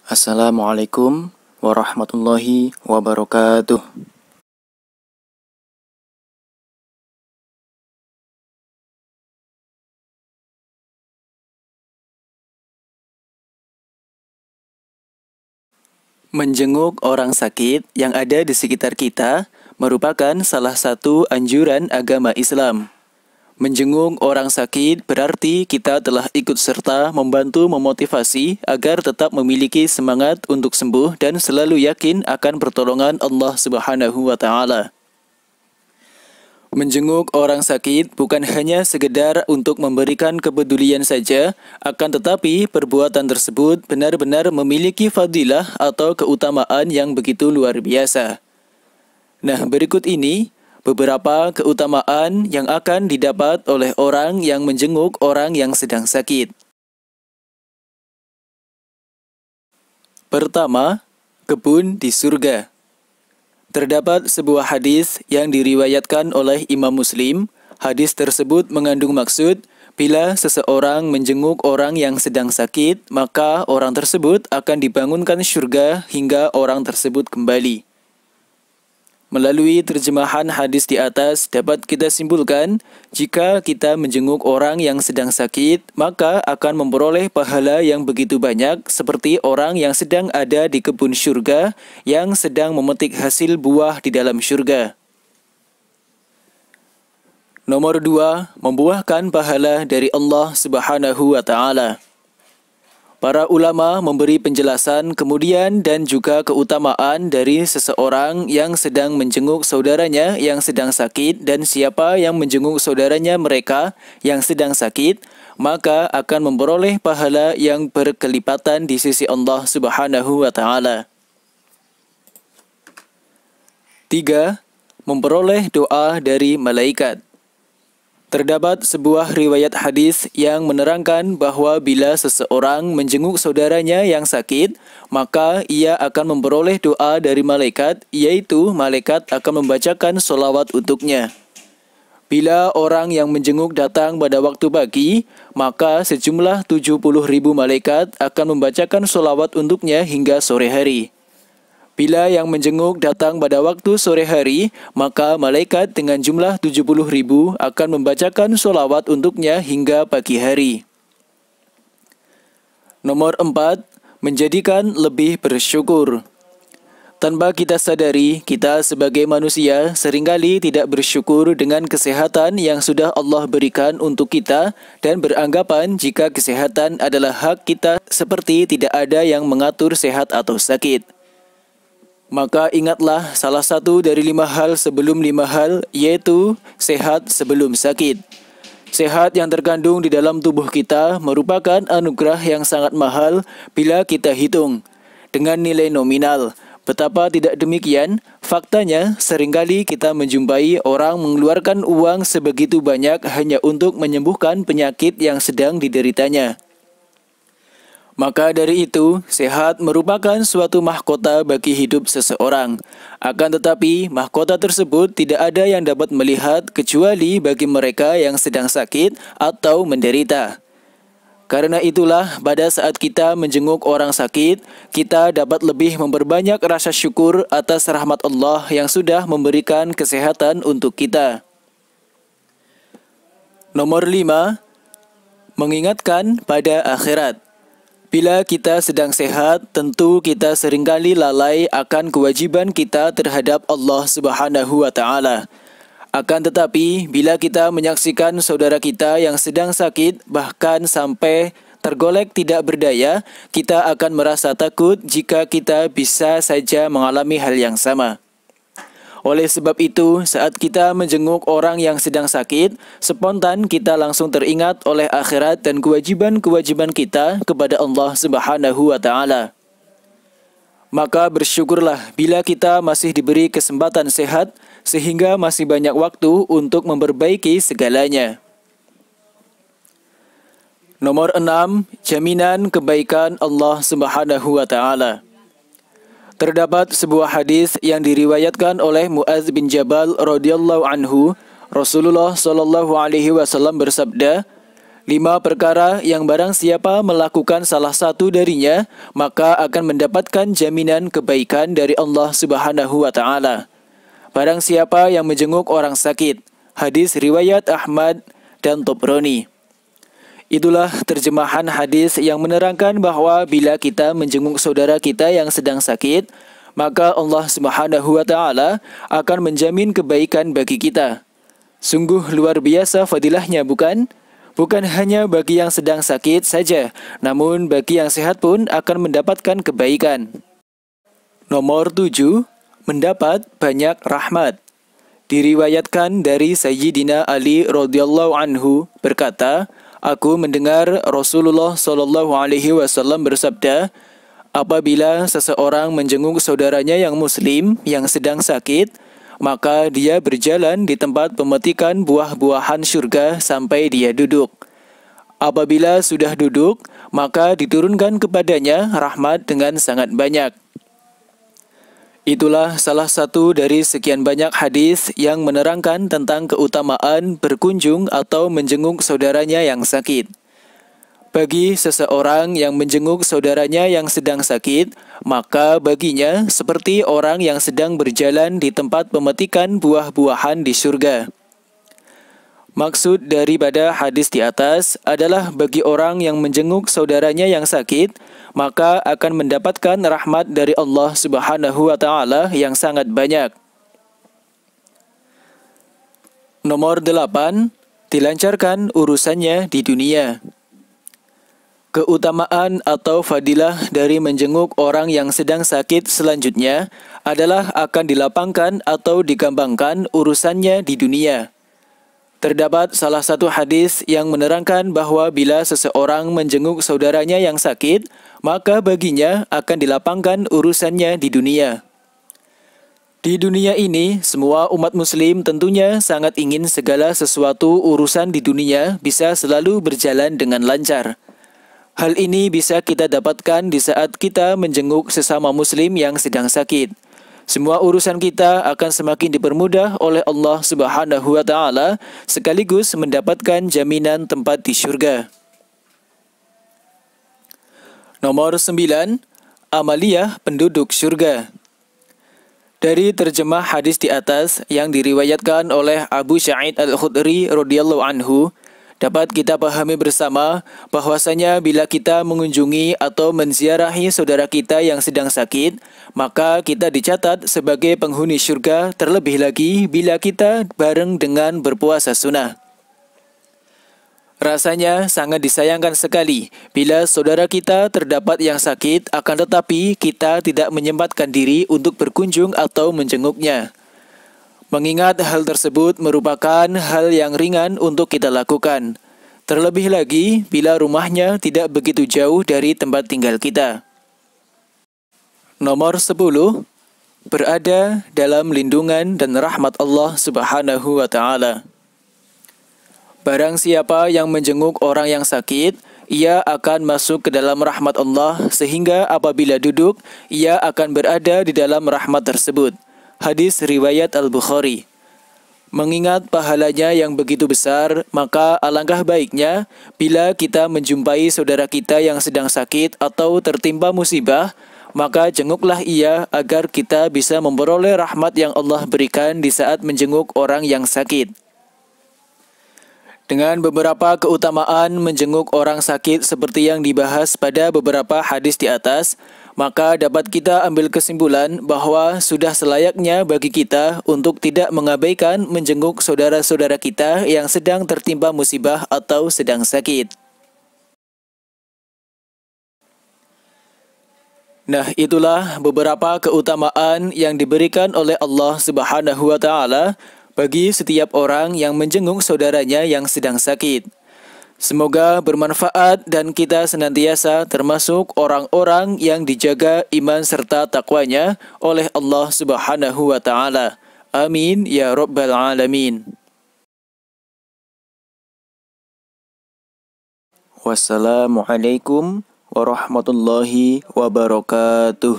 Assalamualaikum warahmatullahi wabarakatuh. Menjenguk orang sakit yang ada di sekitar kita merupakan salah satu anjuran agama Islam. Menjenguk orang sakit berarti kita telah ikut serta membantu memotivasi agar tetap memiliki semangat untuk sembuh dan selalu yakin akan pertolongan Allah Subhanahu wa Ta'ala. Menjenguk orang sakit bukan hanya sekedar untuk memberikan kepedulian saja, akan tetapi perbuatan tersebut benar-benar memiliki fadilah atau keutamaan yang begitu luar biasa. Nah, berikut ini beberapa keutamaan yang akan didapat oleh orang yang menjenguk orang yang sedang sakit. Pertama, kebun di surga. Terdapat sebuah hadis yang diriwayatkan oleh Imam Muslim. Hadis tersebut mengandung maksud, bila seseorang menjenguk orang yang sedang sakit, maka orang tersebut akan dibangunkan surga hingga orang tersebut kembali. Melalui terjemahan hadis di atas dapat kita simpulkan, jika kita menjenguk orang yang sedang sakit, maka akan memperoleh pahala yang begitu banyak seperti orang yang sedang ada di kebun surga yang sedang memetik hasil buah di dalam surga. Nomor 2, membuahkan pahala dari Allah Subhanahu wa Ta'ala. Para ulama memberi penjelasan kemudian dan juga keutamaan dari seseorang yang sedang menjenguk saudaranya yang sedang sakit, dan siapa yang menjenguk saudaranya mereka yang sedang sakit, maka akan memperoleh pahala yang berkelipatan di sisi Allah Subhanahu wa Ta'ala. 3. Memperoleh doa dari malaikat. Terdapat sebuah riwayat hadis yang menerangkan bahwa bila seseorang menjenguk saudaranya yang sakit, maka ia akan memperoleh doa dari malaikat, yaitu malaikat akan membacakan sholawat untuknya. Bila orang yang menjenguk datang pada waktu pagi, maka sejumlah 70.000 malaikat akan membacakan sholawat untuknya hingga sore hari. Bila yang menjenguk datang pada waktu sore hari, maka malaikat dengan jumlah 70.000 akan membacakan sholawat untuknya hingga pagi hari. Nomor 4, menjadikan lebih bersyukur. Tanpa kita sadari, kita sebagai manusia seringkali tidak bersyukur dengan kesehatan yang sudah Allah berikan untuk kita dan beranggapan jika kesehatan adalah hak kita seperti tidak ada yang mengatur sehat atau sakit. Maka ingatlah salah satu dari 5 hal sebelum 5 hal, yaitu sehat sebelum sakit. Sehat yang terkandung di dalam tubuh kita merupakan anugerah yang sangat mahal bila kita hitung dengan nilai nominal. Betapa tidak demikian, faktanya seringkali kita menjumpai orang mengeluarkan uang sebegitu banyak hanya untuk menyembuhkan penyakit yang sedang dideritanya. Maka dari itu, sehat merupakan suatu mahkota bagi hidup seseorang. Akan tetapi, mahkota tersebut tidak ada yang dapat melihat kecuali bagi mereka yang sedang sakit atau menderita. Karena itulah, pada saat kita menjenguk orang sakit, kita dapat lebih memperbanyak rasa syukur atas rahmat Allah yang sudah memberikan kesehatan untuk kita. Nomor 5, mengingatkan pada akhirat. Bila kita sedang sehat, tentu kita seringkali lalai akan kewajiban kita terhadap Allah Subhanahu wa Ta'ala. Akan tetapi, bila kita menyaksikan saudara kita yang sedang sakit, bahkan sampai tergolek tidak berdaya, kita akan merasa takut jika kita bisa saja mengalami hal yang sama. Oleh sebab itu, saat kita menjenguk orang yang sedang sakit, spontan kita langsung teringat oleh akhirat dan kewajiban-kewajiban kita kepada Allah Subhanahu wa Ta'ala. Maka bersyukurlah bila kita masih diberi kesempatan sehat, sehingga masih banyak waktu untuk memperbaiki segalanya. Nomor 6, jaminan kebaikan Allah Subhanahu wa Ta'ala. Terdapat sebuah hadis yang diriwayatkan oleh Mu'adz bin Jabal radhiyallahu anhu. Rasulullah sallallahu alaihi wasallam bersabda, 5 perkara yang barang siapa melakukan salah satu darinya, maka akan mendapatkan jaminan kebaikan dari Allah Subhanahu wa Ta'ala. Barang siapa yang menjenguk orang sakit. Hadis riwayat Ahmad dan Tabrani. Itulah terjemahan hadis yang menerangkan bahwa bila kita menjenguk saudara kita yang sedang sakit, maka Allah Subhanahu wa Ta'ala akan menjamin kebaikan bagi kita. Sungguh luar biasa fadilahnya, bukan? Bukan hanya bagi yang sedang sakit saja, namun bagi yang sehat pun akan mendapatkan kebaikan. Nomor 7, mendapat banyak rahmat. Diriwayatkan dari Sayyidina Ali radhiyallahu anhu berkata, aku mendengar Rasulullah sallallahu alaihi wasallam bersabda, apabila seseorang menjenguk saudaranya yang muslim yang sedang sakit, maka dia berjalan di tempat pemetikan buah-buahan surga sampai dia duduk. Apabila sudah duduk, maka diturunkan kepadanya rahmat dengan sangat banyak. Itulah salah satu dari sekian banyak hadis yang menerangkan tentang keutamaan berkunjung atau menjenguk saudaranya yang sakit. Bagi seseorang yang menjenguk saudaranya yang sedang sakit, maka baginya seperti orang yang sedang berjalan di tempat pemetikan buah-buahan di surga. Maksud daripada hadis di atas adalah bagi orang yang menjenguk saudaranya yang sakit, maka akan mendapatkan rahmat dari Allah Subhanahu wa Ta'ala yang sangat banyak. Nomor 8, dilancarkan urusannya di dunia. Keutamaan atau fadilah dari menjenguk orang yang sedang sakit selanjutnya adalah akan dilapangkan atau digampangkan urusannya di dunia. Terdapat salah satu hadis yang menerangkan bahwa bila seseorang menjenguk saudaranya yang sakit, maka baginya akan dilapangkan urusannya di dunia. Di dunia ini, semua umat muslim tentunya sangat ingin segala sesuatu urusan di dunia bisa selalu berjalan dengan lancar. Hal ini bisa kita dapatkan di saat kita menjenguk sesama muslim yang sedang sakit. Semua urusan kita akan semakin dipermudah oleh Allah Subhanahu wa Ta'ala, sekaligus mendapatkan jaminan tempat di surga. Nomor 9, amaliyah penduduk surga. Dari terjemah hadis di atas yang diriwayatkan oleh Abu Sa'id Al-Khudri radhiyallahu anhu, dapat kita pahami bersama bahwasanya bila kita mengunjungi atau menziarahi saudara kita yang sedang sakit, maka kita dicatat sebagai penghuni surga, terlebih lagi bila kita bareng dengan berpuasa sunnah. Rasanya sangat disayangkan sekali bila saudara kita terdapat yang sakit, akan tetapi kita tidak menyempatkan diri untuk berkunjung atau menjenguknya. Mengingat hal tersebut merupakan hal yang ringan untuk kita lakukan. Terlebih lagi bila rumahnya tidak begitu jauh dari tempat tinggal kita. Nomor 10, berada dalam lindungan dan rahmat Allah Subhanahu wa Ta'ala. Barang siapa yang menjenguk orang yang sakit, ia akan masuk ke dalam rahmat Allah, sehingga apabila duduk, ia akan berada di dalam rahmat tersebut. Hadis riwayat Al-Bukhari. Mengingat pahalanya yang begitu besar, maka alangkah baiknya bila kita menjumpai saudara kita yang sedang sakit atau tertimpa musibah, maka jenguklah ia agar kita bisa memperoleh rahmat yang Allah berikan di saat menjenguk orang yang sakit. Dengan beberapa keutamaan menjenguk orang sakit seperti yang dibahas pada beberapa hadis di atas, maka dapat kita ambil kesimpulan bahwa sudah selayaknya bagi kita untuk tidak mengabaikan menjenguk saudara-saudara kita yang sedang tertimpa musibah atau sedang sakit. Nah, itulah beberapa keutamaan yang diberikan oleh Allah Subhanahu wa Ta'ala bagi setiap orang yang menjenguk saudaranya yang sedang sakit. Semoga bermanfaat dan kita senantiasa termasuk orang-orang yang dijaga iman serta takwanya oleh Allah Subhanahu wa Ta'ala. Amin ya Rabbal Alamin. Wassalamualaikum warahmatullahi wabarakatuh.